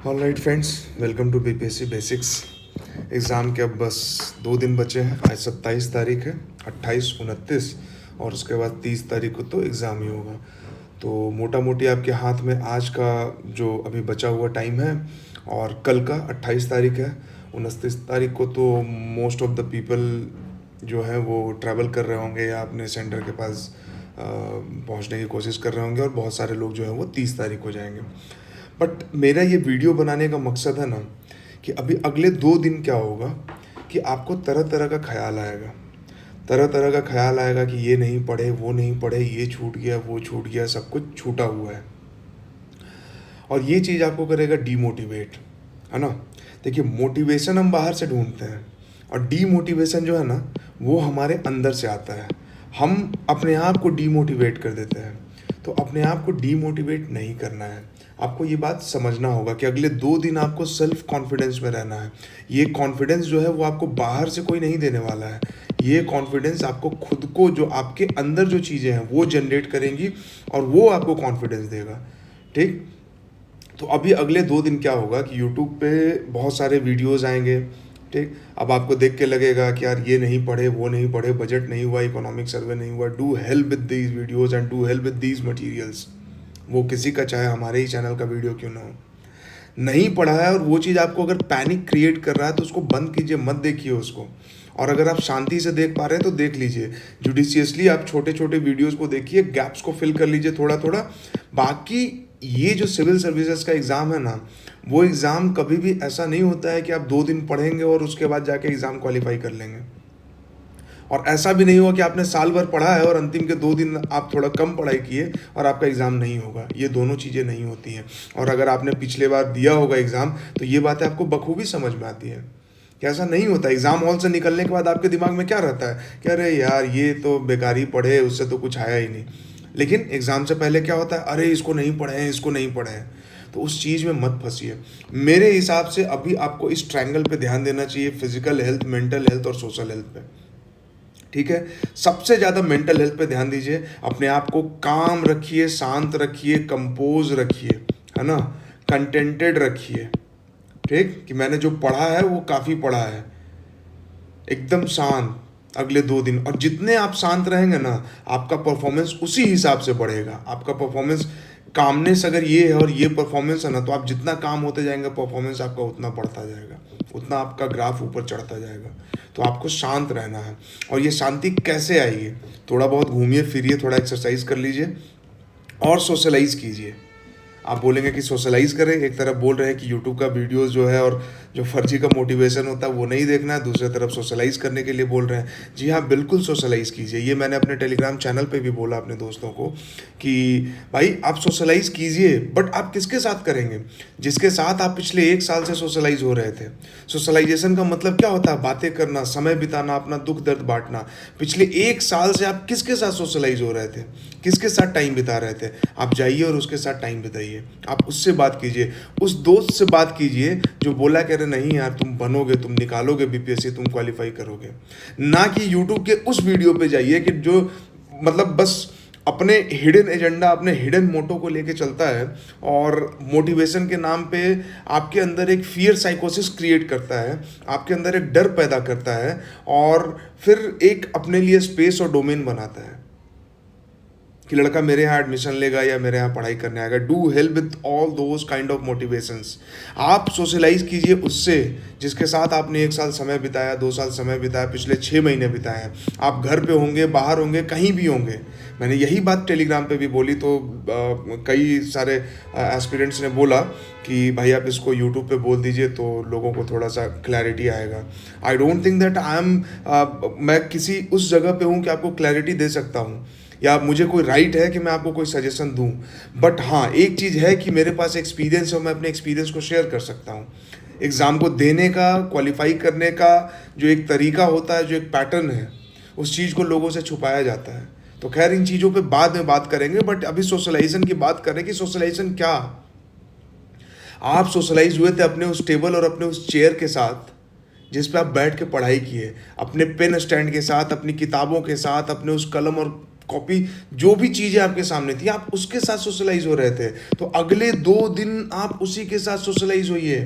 All right friends, welcome to BPSC basics. Exam के अब बस 2 दिन बचे हैं। आज 27 तारीख है, 28, 29 और उसके बाद 30 तारीख को तो एग्ज़ाम ही होगा। तो मोटा मोटी आपके हाथ में आज का जो अभी बचा हुआ टाइम है और कल का 28 तारीख है। 29 तारीख को तो मोस्ट ऑफ द पीपल जो है वो ट्रैवल कर रहे होंगे या अपने सेंटर के पास पहुंचने की कोशिश कर रहे होंगे और बहुत सारे लोग जो हैं वो 30 तारीख को जाएंगे। बट मेरा ये वीडियो बनाने का मकसद है ना कि अभी अगले 2 दिन क्या होगा कि आपको तरह तरह का ख्याल आएगा। तरह तरह का ख्याल आएगा कि ये नहीं पढ़े, वो नहीं पढ़े, ये छूट गया, वो छूट गया, सब कुछ छूटा हुआ है। और ये चीज़ आपको करेगा डीमोटिवेट, है ना। देखिए, मोटिवेशन हम बाहर से ढूंढते हैं और डीमोटिवेशन जो है ना वो हमारे अंदर से आता है। हम अपने आप को डीमोटिवेट कर देते हैं। तो अपने आप को डीमोटिवेट नहीं करना है। आपको ये बात समझना होगा कि अगले 2 दिन आपको सेल्फ कॉन्फिडेंस में रहना है। ये कॉन्फिडेंस जो है वो आपको बाहर से कोई नहीं देने वाला है। ये कॉन्फिडेंस आपको खुद को, जो आपके अंदर जो चीज़ें हैं वो जनरेट करेंगी और वो आपको कॉन्फिडेंस देगा। ठीक। तो अभी अगले 2 दिन क्या होगा कि यूट्यूब पे बहुत सारे वीडियोज़ आएंगे। ठीक। अब आपको देख के लगेगा कि यार ये नहीं पढ़े, वो नहीं पढ़े, बजट नहीं हुआ, इकोनॉमिक सर्वे नहीं हुआ। Do help with these videos and do help with these materials. वो किसी का चाहे हमारे ही चैनल का वीडियो क्यों ना हो। नहीं पढ़ा है और वो चीज़ आपको अगर पैनिक क्रिएट कर रहा है तो उसको बंद कीजिए, मत देखिए उसको। और अगर आप शांति से देख पा रहे हैं तो देख लीजिए। जुडिशियसली आप छोटे छोटे वीडियोस को देखिए, गैप्स को फिल कर लीजिए थोड़ा थोड़ा। बाकी ये जो सिविल सर्विसेज का एग्ज़ाम है ना, वो एग्ज़ाम कभी भी ऐसा नहीं होता है कि आप 2 दिन पढ़ेंगे और उसके बाद जाके एग्ज़ाम क्वालिफाई कर लेंगे। और ऐसा भी नहीं हुआ कि आपने साल भर पढ़ा है और अंतिम के 2 दिन आप थोड़ा कम पढ़ाई किए और आपका एग्ज़ाम नहीं होगा। ये दोनों चीज़ें नहीं होती हैं। और अगर आपने पिछले बार दिया होगा एग्ज़ाम तो ये बातें आपको बखूबी समझ में आती है कि ऐसा नहीं होता। एग्ज़ाम हॉल से निकलने के बाद आपके दिमाग में क्या रहता है कि अरे यार ये तो बेकार ही पढ़े, उससे तो कुछ आया ही नहीं। लेकिन एग्ज़ाम से पहले क्या होता है, अरे इसको नहीं पढ़े हैं, इसको नहीं पढ़े हैं। तो उस चीज़ में मत फंसिए। मेरे हिसाब से अभी आपको इस ट्रायंगल पे ध्यान देना चाहिए, फिजिकल हेल्थ, मेंटल हेल्थ और सोशल हेल्थ पे। ठीक है। सबसे ज़्यादा मेंटल हेल्थ पे ध्यान दीजिए। अपने आप को काम रखिए, शांत रखिए, कंपोज रखिए, है ना। कंटेंटेड रखिए। ठीक। कि मैंने जो पढ़ा है वो काफ़ी पढ़ा है। एकदम शांत अगले 2 दिन। और जितने आप शांत रहेंगे ना, आपका परफॉर्मेंस उसी हिसाब से बढ़ेगा। आपका परफॉर्मेंस, कामनेस अगर ये है और ये परफॉर्मेंस है ना, तो आप जितना काम होते जाएंगे परफॉर्मेंस आपका उतना बढ़ता जाएगा, उतना आपका ग्राफ ऊपर चढ़ता जाएगा। तो आपको शांत रहना है। और ये शांति कैसे आएगी? थोड़ा बहुत घूमिए फिरिए, थोड़ा एक्सरसाइज कर लीजिए और सोशलाइज कीजिए। आप बोलेंगे कि सोशलाइज करें, एक तरफ बोल रहे हैं कि यूट्यूब का वीडियोस जो है और जो फर्जी का मोटिवेशन होता है वो नहीं देखना है, दूसरी तरफ सोशलाइज करने के लिए बोल रहे हैं। जी हाँ, बिल्कुल सोशलाइज कीजिए। ये मैंने अपने टेलीग्राम चैनल पे भी बोला अपने दोस्तों को कि भाई आप सोशलाइज कीजिए, बट आप किसके साथ करेंगे? जिसके साथ आप पिछले 1 साल से सोशलाइज हो रहे थे। सोशलाइजेशन का मतलब क्या होता है? बातें करना, समय बिताना, अपना दुख दर्द बांटना। पिछले 1 साल से आप किसके साथ सोशलाइज हो रहे थे, किसके साथ टाइम बिता रहे थे? आप जाइए और उसके साथ टाइम बिताइए। आप उससे बात कीजिए, उस दोस्त से बात कीजिए जो बोला कह रहे नहीं यार तुम बनोगे, तुम निकालोगे बीपीएससी, तुम क्वालिफाई करोगे। ना कि यूट्यूब के उस वीडियो पे जाइए कि जो मतलब बस अपने हिडन एजेंडा, अपने हिडन मोटो को लेके चलता है और मोटिवेशन के नाम पे आपके अंदर एक फियर साइकोसिस क्रिएट करता है, आपके अंदर एक डर पैदा करता है और फिर एक अपने लिए स्पेस और डोमेन बनाता है कि लड़का मेरे यहाँ एडमिशन लेगा या मेरे यहाँ पढ़ाई करने आएगा। Do help with all those kind of motivations. आप सोशलाइज कीजिए उससे जिसके साथ आपने 1 साल समय बिताया, 2 साल समय बिताया, पिछले 6 महीने बिताए हैं। आप घर पे होंगे, बाहर होंगे, कहीं भी होंगे। मैंने यही बात टेलीग्राम पे भी बोली तो कई सारे एस्पिरेंट्स ने बोला कि भाई आप इसको यूट्यूब पे बोल दीजिए तो लोगों को थोड़ा सा क्लैरिटी आएगा। I don't think that I am मैं किसी उस जगह पे हूँ कि आपको क्लैरिटी दे सकता हूँ या मुझे कोई राइट है कि मैं आपको कोई सजेशन दूं। बट हाँ, एक चीज़ है कि मेरे पास एक्सपीरियंस है और मैं अपने एक्सपीरियंस को शेयर कर सकता हूँ। एग्ज़ाम को देने का, क्वालिफाई करने का जो एक तरीका होता है, जो एक पैटर्न है, उस चीज़ को लोगों से छुपाया जाता है। तो खैर इन चीज़ों पे बाद में बात करेंगे, बट अभी सोशलाइजेशन की बात करें कि सोशलाइजेशन क्या। आप सोशलाइज हुए थे अपने उस टेबल और अपने उस चेयर के साथ जिस पे आप बैठ के पढ़ाई किए, अपने पेन स्टैंड के साथ, अपनी किताबों के साथ, अपने उस कलम और कॉपी, जो भी चीज़ें आपके सामने थी आप उसके साथ सोशलाइज हो रहे थे। तो अगले 2 दिन आप उसी के साथ सोशलाइज होइए,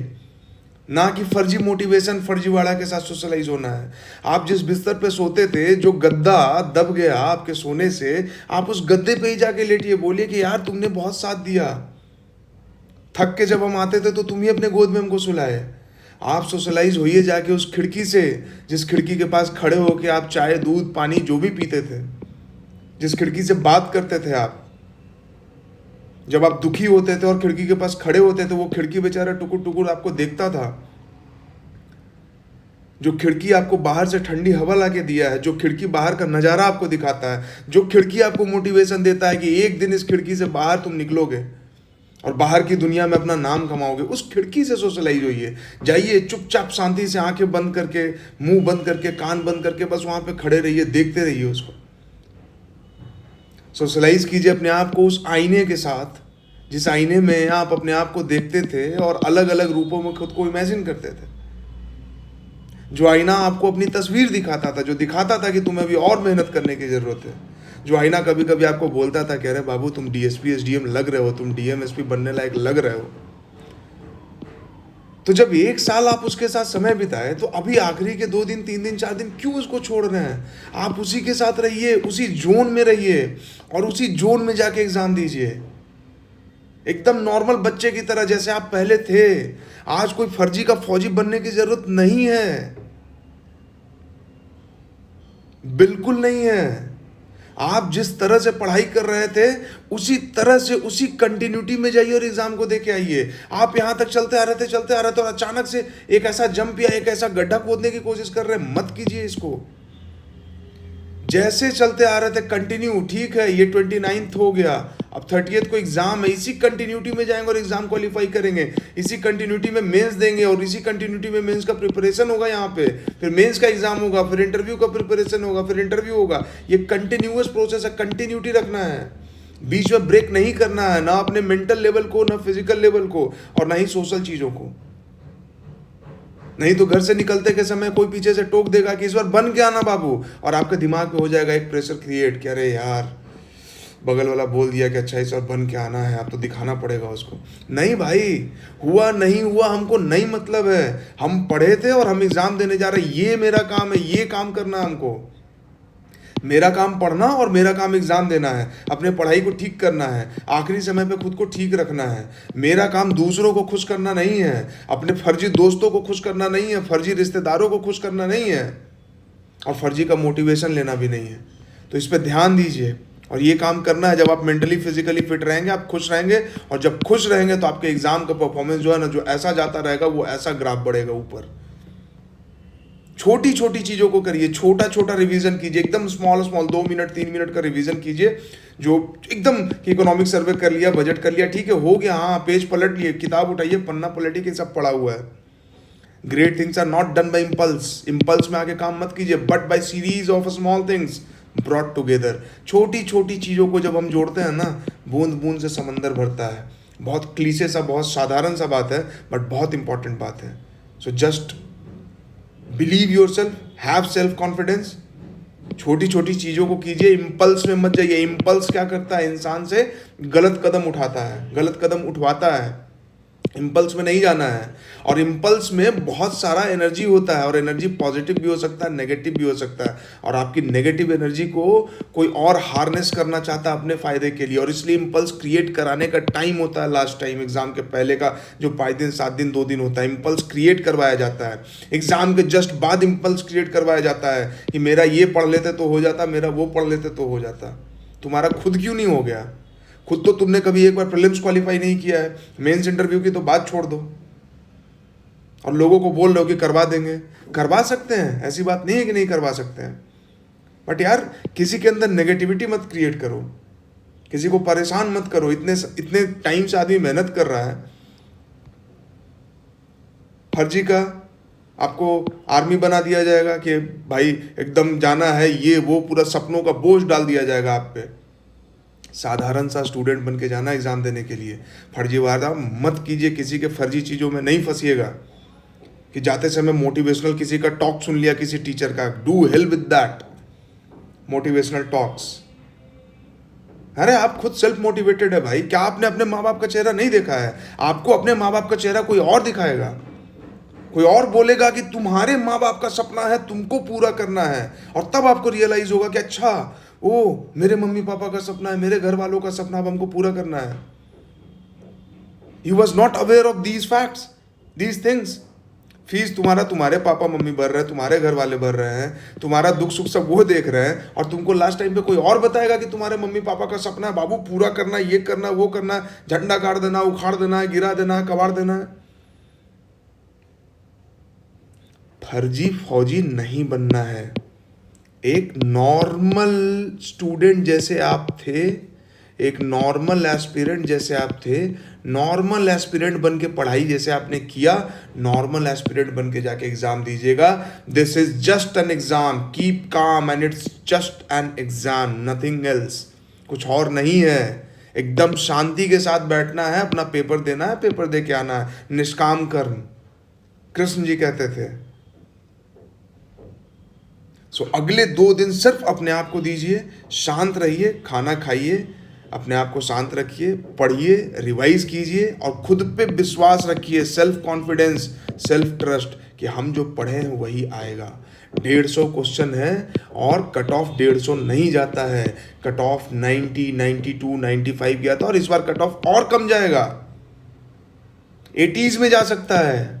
ना कि फर्जी मोटिवेशन फर्जीवाड़ा के साथ सोशलाइज होना है। आप जिस बिस्तर पे सोते थे, जो गद्दा दब गया आपके सोने से, आप उस गद्दे पे ही जाके लेटिए, बोलिए कि यार तुमने बहुत साथ दिया, थक के जब हम आते थे तो तुम ही अपने गोद में हमको सुलाए। आप सोशलाइज होइए जाके उस खिड़की से, जिस खिड़की के पास खड़े होके आप चाय दूध पानी जो भी पीते थे, जिस खिड़की से बात करते थे आप, जब आप दुखी होते थे और खिड़की के पास खड़े होते थे, वो खिड़की बेचारा टुकुर टुकुर आपको देखता था। जो खिड़की आपको बाहर से ठंडी हवा ला के दिया है, जो खिड़की बाहर का नज़ारा आपको दिखाता है, जो खिड़की आपको मोटिवेशन देता है कि एक दिन इस खिड़की से बाहर तुम निकलोगे और बाहर की दुनिया में अपना नाम कमाओगे, उस खिड़की से सोशलाइज होइए। जाइए चुपचाप शांति से आंखें बंद करके, मुंह बंद करके, कान बंद करके, बस वहां पे खड़े रहिए, देखते रहिए उसको। सोशलाइज कीजिए अपने आप को उस आईने के साथ, जिस आईने में आप अपने आप को देखते थे और अलग अलग रूपों में खुद को इमेजिन करते थे। जो आईना आपको अपनी तस्वीर दिखाता था, जो दिखाता था कि तुम्हें अभी और मेहनत करने की जरूरत है। जो आईना कभी कभी आपको बोलता था, कह रहे बाबू तुम डीएसपी एसडीएम लग रहे हो, तुम डीएम एसपी बनने लायक लग रहे हो। तो जब 1 साल आप उसके साथ समय बिताए, तो अभी आखिरी के 2 दिन 3 दिन 4 दिन क्यों उसको छोड़ रहे हैं? आप उसी के साथ रहिए, उसी जोन में रहिए और उसी जोन में जाके एग्जाम दीजिए, एकदम नॉर्मल बच्चे की तरह जैसे आप पहले थे। आज कोई फर्जी का फौजी बनने की जरूरत नहीं है, बिल्कुल नहीं है। आप जिस तरह से पढ़ाई कर रहे थे उसी तरह से, उसी कंटिन्यूटी में जाइए और एग्जाम को देके आइए। आप यहां तक चलते आ रहे थे और अचानक से एक ऐसा जंप या एक ऐसा गड्ढा खोदने की कोशिश कर रहे हैं, मत कीजिए इसको। जैसे चलते आ रहे थे कंटिन्यू, ठीक है ये 29th हो गया, अब 30th को एग्जाम है, इसी कंटिन्यूटी में जाएंगे और एग्जाम क्वालिफाई करेंगे, इसी कंटिन्यूटी में मेंस देंगे और इसी कंटिन्यूटी में मेंस का प्रिपरेशन होगा यहाँ पे, फिर मेंस का एग्जाम होगा, फिर इंटरव्यू का प्रिपरेशन होगा, फिर इंटरव्यू होगा। ये कंटिन्यूअस प्रोसेस है, कंटिन्यूटी रखना है, बीच में ब्रेक नहीं करना है, ना अपने मेंटल लेवल को, ना फिजिकल लेवल को, और ना ही सोशल चीजों को। नहीं तो घर से निकलते के समय कोई पीछे से टोक देगा कि इस बार बन के आना बाबू, और आपके दिमाग में हो जाएगा एक प्रेशर क्रिएट कि अरे यार बगल वाला बोल दिया कि अच्छा इस बार बन के आना है, अब तो दिखाना पड़ेगा उसको। नहीं भाई, हुआ नहीं हुआ हमको नहीं मतलब है, हम पढ़े थे और हम एग्जाम देने जा रहे हैं, ये मेरा काम है, ये काम करना हमको। मेरा काम पढ़ना और मेरा काम एग्जाम देना है, अपने पढ़ाई को ठीक करना है, आखिरी समय पे खुद को ठीक रखना है। मेरा काम दूसरों को खुश करना नहीं है, अपने फर्जी दोस्तों को खुश करना नहीं है, फर्जी रिश्तेदारों को खुश करना नहीं है, और फर्जी का मोटिवेशन लेना भी नहीं है। तो इस पर ध्यान दीजिए और ये काम करना है। जब आप मेंटली फिजिकली फिट रहेंगे आप खुश रहेंगे, और जब खुश रहेंगे तो आपके एग्जाम का परफॉर्मेंस जो है ना, जो ऐसा जाता रहेगा वो ऐसा ग्राफ बढ़ेगा ऊपर। छोटी छोटी चीज़ों को करिए, छोटा छोटा रिवीजन कीजिए, एकदम स्मॉल 2 मिनट 3 मिनट का रिवीजन कीजिए, जो एकदम इकोनॉमिक सर्वे कर लिया, बजट कर लिया, ठीक है हो गया, हाँ पेज पलट लिए, किताब उठाइए, पन्ना पलटिए कि सब पढ़ा हुआ है। Great things are not done by impulse, impulse में आके काम मत कीजिए, but by series of small things brought together. छोटी छोटी चीज़ों को जब हम जोड़ते हैं ना, बूंद बूंद से समंदर भरता है। बहुत क्लीशे सा, बहुत साधारण सा बात है, बट बहुत इंपॉर्टेंट बात है। So just believe your self, have self confidence, छोटी छोटी चीज़ों को कीजिए, इम्पल्स में मत जाइए। इम्पल्स क्या करता है, इंसान से गलत कदम उठाता है, गलत कदम उठवाता है। इम्पल्स में नहीं जाना है, और इम्पल्स में बहुत सारा एनर्जी होता है, और एनर्जी पॉजिटिव भी हो सकता है, नेगेटिव भी हो सकता है, और आपकी नेगेटिव एनर्जी को कोई और हार्नेस करना चाहता है अपने फायदे के लिए, और इसलिए इम्पल्स क्रिएट कराने का टाइम होता है लास्ट टाइम, एग्जाम के पहले का जो 5 दिन 7 दिन 2 दिन होता है, इम्पल्स क्रिएट करवाया जाता है। एग्जाम के जस्ट बाद इम्पल्स क्रिएट करवाया जाता है कि मेरा ये पढ़ लेते तो हो जाता, मेरा वो पढ़ लेते तो हो जाता। तुम्हारा खुद क्यों नहीं हो गया? खुद तो तुमने कभी एक बार प्रीलिम्स क्वालिफाई नहीं किया है, मेंस इंटरव्यू की तो बात छोड़ दो, और लोगों को बोल रहे हो कि करवा देंगे। करवा सकते हैं, ऐसी बात नहीं है कि नहीं करवा सकते हैं, बट यार किसी के अंदर नेगेटिविटी मत क्रिएट करो, किसी को परेशान मत करो। इतने टाइम से आदमी मेहनत कर रहा है, फर्जी का आपको आर्मी बना दिया जाएगा कि भाई एकदम जाना है, ये वो पूरा सपनों का बोझ डाल दिया जाएगा आप पे। साधारण सा स्टूडेंट बन के जाना एग्जाम देने के लिए, फर्जीवाड़ा मत कीजिए, किसी के फर्जी चीज़ों में नहीं फंसिएगा कि जाते समय मोटिवेशनल किसी का टॉक सुन लिया किसी टीचर का, do hell with that motivational talks. अरे आप खुद सेल्फ मोटिवेटेड है भाई, क्या आपने अपने माँ बाप का चेहरा नहीं देखा है? आपको अपने माँ बाप का चेहरा कोई और दिखाएगा, कोई और बोलेगा कि तुम्हारे माँ बाप का सपना है, तुमको पूरा करना है, और तब आपको रियलाइज होगा कि अच्छा ओ मेरे मम्मी पापा का सपना है, मेरे घर वालों का सपना, अब हमको पूरा करना है। He was not aware of these facts, these things. Fees तुम्हारा तुम्हारे पापा मम्मी भर रहे हैं, तुम्हारे घर वाले भर रहे हैं, तुम्हारा दुख सुख सब वो देख रहे हैं, और तुमको लास्ट टाइम पे कोई और बताएगा कि तुम्हारे मम्मी पापा का सपना है बाबू पूरा करना, ये करना वो करना, झंडा गाड़ देना, उखाड़ देना है, गिरा देना है, कबाड़ देना है। फर्जी फौजी नहीं बनना है। एक नॉर्मल स्टूडेंट जैसे आप थे, एक नॉर्मल एस्पिरेंट जैसे आप थे, नॉर्मल एस्पिरेंट बन के पढ़ाई जैसे आपने किया, नॉर्मल एस्पिरेंट बन के जाके एग्जाम दीजिएगा। This is just an exam, keep calm and it's just an exam, nothing else. कुछ और नहीं है। एकदम शांति के साथ बैठना है, अपना पेपर देना है, पेपर दे के आना है। निष्काम कर्म कृष्ण जी कहते थे। सो अगले 2 दिन सिर्फ अपने आप को दीजिए, शांत रहिए, खाना खाइए, अपने आप को शांत रखिए, पढ़िए, रिवाइज कीजिए, और खुद पे विश्वास रखिए, सेल्फ कॉन्फिडेंस, सेल्फ ट्रस्ट कि हम जो पढ़े हैं वही आएगा। 150 क्वेश्चन है और कट ऑफ 150 नहीं जाता है, कट ऑफ 90, 92, 95 गया था, और इस बार कट ऑफ और कम जाएगा, 80s में जा सकता है।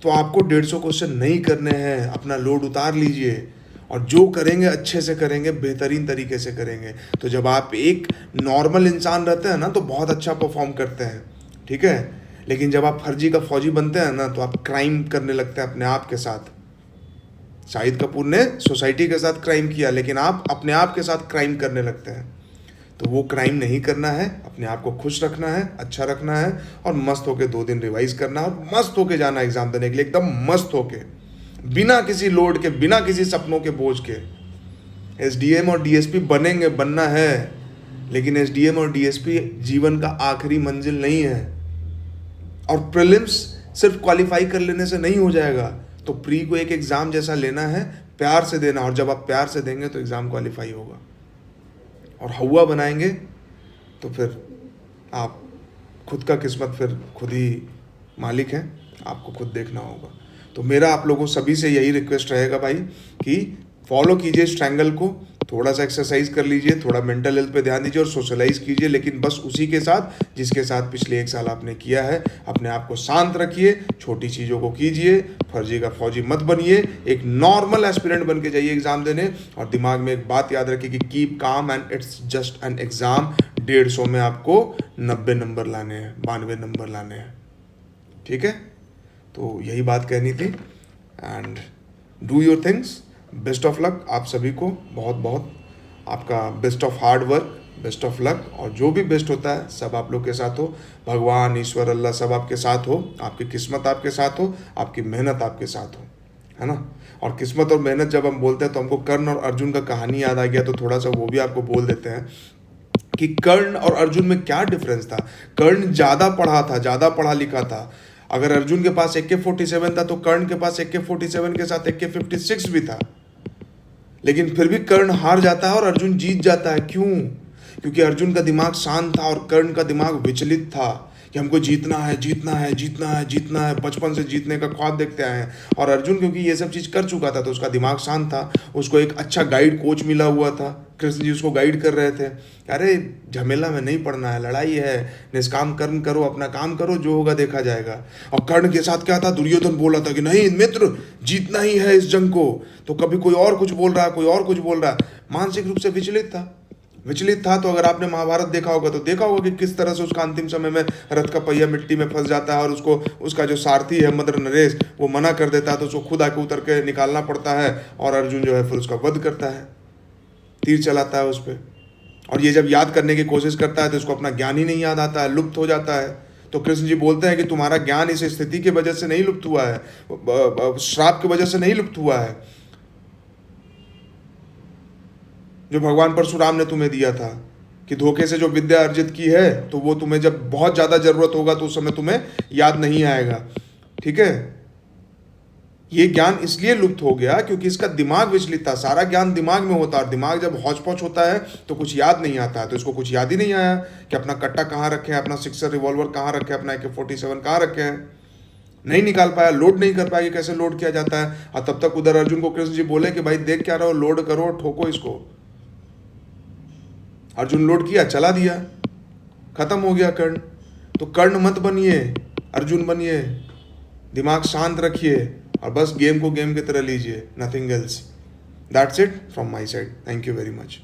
तो आपको 150 क्वेश्चन नहीं करने हैं, अपना लोड उतार लीजिए, और जो करेंगे अच्छे से करेंगे, बेहतरीन तरीके से करेंगे। तो जब आप एक नॉर्मल इंसान रहते हैं ना तो बहुत अच्छा परफॉर्म करते हैं, ठीक है। लेकिन जब आप फर्जी का फौजी बनते हैं ना तो आप क्राइम करने लगते हैं अपने आप के साथ। शाहिद कपूर ने सोसाइटी के साथ क्राइम किया, लेकिन आप अपने आप के साथ क्राइम करने लगते हैं। तो वो क्राइम नहीं करना है, अपने आप को खुश रखना है, अच्छा रखना है, और मस्त होके 2 दिन रिवाइज करना है, और मस्त होके जाना एग्जाम देने के लिए, एकदम मस्त होके, बिना किसी लोड के, बिना किसी सपनों के बोझ के। एसडीएम और डीएसपी बनेंगे, बनना है, लेकिन एसडीएम और डीएसपी जीवन का आखिरी मंजिल नहीं है। और प्रीलिम्स सिर्फ क्वालिफाई कर लेने से नहीं हो जाएगा, तो प्री को एक एग्जाम जैसा लेना है, प्यार से देना, और जब आप प्यार से देंगे तो एग्जाम क्वालिफाई होगा। और हवा बनाएंगे तो फिर आप खुद का किस्मत फिर खुद ही मालिक हैं, आपको खुद देखना होगा। तो मेरा आप लोगों सभी से यही रिक्वेस्ट रहेगा भाई कि फॉलो कीजिए इस ट्रायंगल को, थोड़ा सा एक्सरसाइज कर लीजिए, थोड़ा मेंटल हेल्थ पे ध्यान दीजिए, और सोशलाइज कीजिए, लेकिन बस उसी के साथ जिसके साथ पिछले 1 साल आपने किया है। अपने आप को शांत रखिए, छोटी चीज़ों को कीजिए, फर्जी का फौजी मत बनिए, एक नॉर्मल एस्पिरेंट बन के जाइए एग्जाम देने। और दिमाग में एक बात याद रखिए कि keep calm and it's just an exam. 150 में आपको 90 नंबर लाने हैं, 92 नंबर लाने हैं, ठीक है। तो यही बात कहनी थी, and do your things. Best of luck आप सभी को, बहुत बहुत आपका best of hard work, best of luck, और जो भी बेस्ट होता है सब आप लोग के साथ हो। भगवान, ईश्वर, अल्लाह सब आपके साथ हो, आपकी किस्मत आपके साथ हो, आपकी मेहनत आपके साथ हो, है ना। और किस्मत और मेहनत जब हम बोलते हैं तो हमको कर्ण और अर्जुन का कहानी याद आ गया, तो थोड़ा सा वो भी आपको बोल देते हैं कि कर्ण और अर्जुन में क्या डिफरेंस था। कर्ण ज़्यादा पढ़ा था, ज़्यादा पढ़ा लिखा था। अगर अर्जुन के पास AK-47 था तो कर्ण के पास AK-47 के साथ AK-56 भी था, लेकिन फिर भी कर्ण हार जाता है और अर्जुन जीत जाता है। क्यों? क्योंकि अर्जुन का दिमाग शांत था और कर्ण का दिमाग विचलित था कि हमको जीतना है, जीतना है, जीतना है, जीतना है, बचपन से जीतने का ख्वाब देखते आए हैं। और अर्जुन क्योंकि ये सब चीज़ कर चुका था तो उसका दिमाग शांत था, उसको एक अच्छा गाइड कोच मिला हुआ था, कृष्ण जी उसको गाइड कर रहे थे। अरे झमेला में नहीं पड़ना है, लड़ाई है, निष्काम कर्म करो, अपना काम करो, जो होगा देखा जाएगा। और कर्ण के साथ क्या था, दुर्योधन बोला था कि नहीं मित्र, जीतना ही है इस जंग को, तो कभी कोई और कुछ बोल रहा है, कोई और कुछ बोल रहा है, मानसिक रूप से विचलित था। तो अगर आपने महाभारत देखा होगा तो देखा होगा कि किस तरह से उसका अंतिम समय में रथ का पहिया मिट्टी में फंस जाता है और उसका जो सारथी है मद्र नरेश वो मना कर देता है, तो उसको खुद आके उतर के निकालना पड़ता है, और अर्जुन जो है फिर उसका वध करता है, तीर चलाता है उस पर। और ये जब याद करने की कोशिश करता है तो उसको अपना ज्ञान ही नहीं याद आता है, लुप्त हो जाता है। तो कृष्ण जी बोलते हैं कि तुम्हारा ज्ञान इस स्थिति की वजह से नहीं लुप्त हुआ है, श्राप की वजह से नहीं लुप्त हुआ है, जो भगवान परशुराम ने तुम्हें दिया था कि धोखे से जो विद्या अर्जित की है तो वो तुम्हें जब बहुत ज़्यादा जरूरत होगा तो उस समय तुम्हें याद नहीं आएगा, ठीक है। ये ज्ञान इसलिए लुप्त हो गया क्योंकि इसका दिमाग विचलित था। सारा ज्ञान दिमाग में होता है, और दिमाग जब हौच पौच होता है तो कुछ याद नहीं आता है। तो इसको कुछ याद ही नहीं आया कि अपना कट्टा कहाँ रखे हैं, अपना सिक्सर रिवॉल्वर कहाँ रखे हैं, अपना AK-47 कहाँ रखे हैं। नहीं निकाल पाया, लोड नहीं कर पाया कि कैसे लोड किया जाता है। और तब तक उधर अर्जुन को कृष्ण जी बोले कि भाई देख क्या रहो, लोड करो, ठोको इसको। अर्जुन लोड किया, चला दिया, खत्म हो गया कर्ण। तो कर्ण मत बनिए, अर्जुन बनिए। दिमाग शांत रखिए और बस गेम को गेम की तरह लीजिए, nothing else. That's it from my side. Thank you very much.